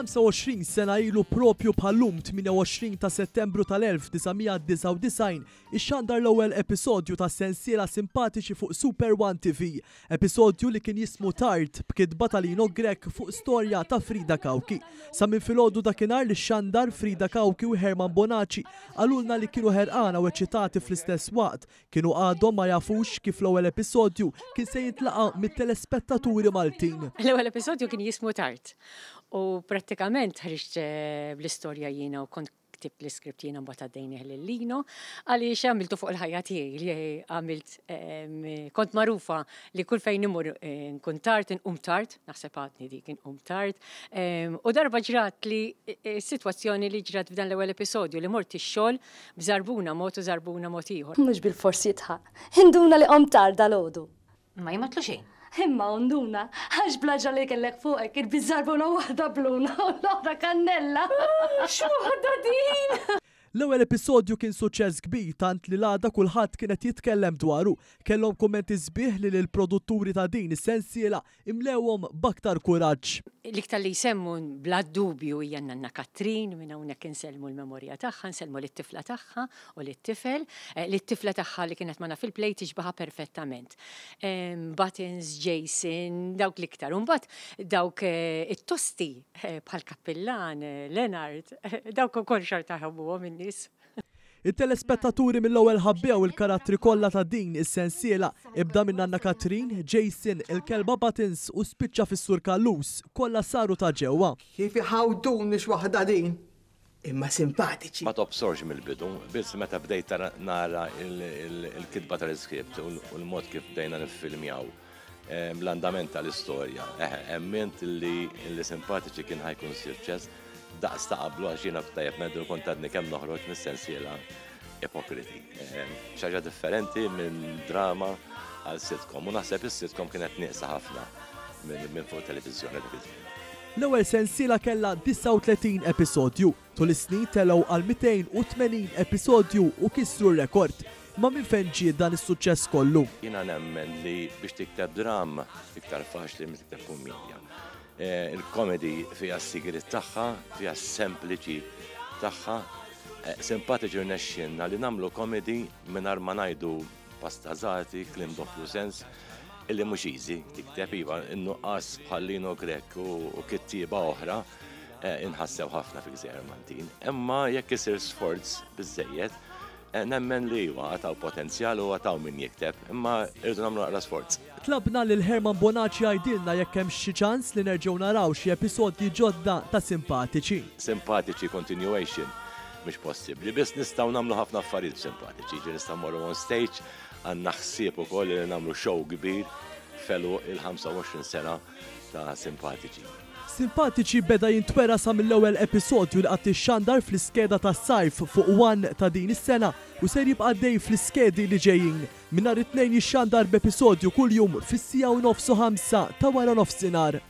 25 sena ilu propju bħallum 28 ta' Settembru tal-1999 ixxandar l-ewwel episodju ta' sensiela simpatiċi fuq Super One TV. Episodju li kien jismu Tard b'kitba ta' Lino Grek fuq storja ta' Frida Kawki. Sa minn filgħodu dakinhar li xxandar Frida Kawki u Herman Bonacci għalulna li kienu ħerqana u eċitati fl-istess waqt. Kienu għadhom ma jafux kif l-ewwel episodju kien se jintlaqa' mit-telespettaturi Maltin. L-ewwel episodju kien jismu Tard. U prattikament ħriġt bl-istorja jiena u kont ktibt l-iskript jiena mbagħad għaddejnieh lil-Lino għaliex għamiltu fuq il-ħajja tiegħi li għamilt kont magħrufa li kull fejn imur nkun tard inqum tard, naħseb għadni dik inqum tard. U darba ġrat li sitwazzjoni li ġrat f'dan l-ewwel episodju li mort ix-xogħol b'żarbuna mod u żarbuna mod ieħor. Mhux bil-forsi jitħaq. Hinduna li qom tard dal-għodu. Ma jmatlu xejn. Imma unduna, għax blaġa li kellek fuqek, il-bizzarbuna waħda bluna u l-oħra kannella. X'waħda din? L-ewwel episodju kien suċċess kbir tant li l-għada kulħadd kienet jitkellem dwaru. Kellhom kummenti sbieħ li l-produtturi ta' din is-sensiela imlewhom b'aktar kuraġġ. L-iktar li jsemmu bla dubju hija Nanna Katrin, minn hawnhekk insellmu l-memorja tagħha, nsellmu lit-tifla tagħha u lit-tifel, lit-tifla tagħha li kienet magħna fil-play tixbaħha perfettament. Buttons, Jason, dawk l-iktar. U mbagħad dawk it-tosti bħal Kappillan, Leonard, dawk ukoll xorta ħabbuhom in-nies. Il-telespettaturi mill-ewwel ħabbew il-karattri kollha ta' din is-sensiela ibda minn Nanna Katrin, Jason, il-kelba Buttons u spiċċa fis-Sur Kallus kollha saru ta' ġewwa. Kif iħawduni x'waħda din, imma simpatiċi. Ma tobsorx mill-bidu, biss meta bdejt nara il-kitba tal-iskript u l-mod kif bdejna niffilmjaw l-andament tal-istorja. Emment li simpatiċi kien ħajkun suċċess. Daqs ta' qablu għax jiena f'tajjeb meddu kontadni kemm noħroġ mis-sensiela ipokriti. Xaġa differenti minn drama għal sitcom. U naħseb is-sitcom kienet nieqsa ħafna minn fuq televiżjoni. L-ewwel sensiela kellha 39 episodju, tul is-snin telgħu għal 280 episodju u kissru r-rekord. Ma minn fejn ġie dan is-suċċess kollu? Jiena nemmen li biex tikteb drama iktar faċli minn tikteb kummedja. Il-komedi fija s-sigrit tagħha, fija s-sempliċi tagħha, simpatiċi u nexxinna li nagħmlu komedi mingħajr ma ngħidu pastażati, klim doppju sens, illi mhux easy tikteb iva innuqqas bħal Lino Grek u kittieba oħra inħassew ħafna fil-Gżejjer Maltin. Imma jekk isir sforz biżżejjed, nemmen li għataw potenzjal u għataw min jikteb, imma irridu nagħmlu naqra sforz. Tlabna lil Herman Bonacci għajdilna jekk hemm xi ċans li nerġgħu naraw xi episodji ġodda ta' simpatiċi. Simpatiċi continuation mhux possibbli, biss nistgħu nagħmlu ħafna affarijiet simpatiċi, nistgħu mmorru on stage għandna ħsieb ukoll li nagħmlu show kbir felu il-25 sena ta' simpatiċi. Simpatiċi beda jintwera sa mill-ewwel episodju li qatt ixxandar fl-iskeda tas-sajf fuq One ta' din is-sena u ser jibqa' dej fl-iskedi li ġejjin. Minn nhar it-tnejn jixxandar b'episodju kuljum fis-sija u nofs u 5 ta' wara nofsinhar.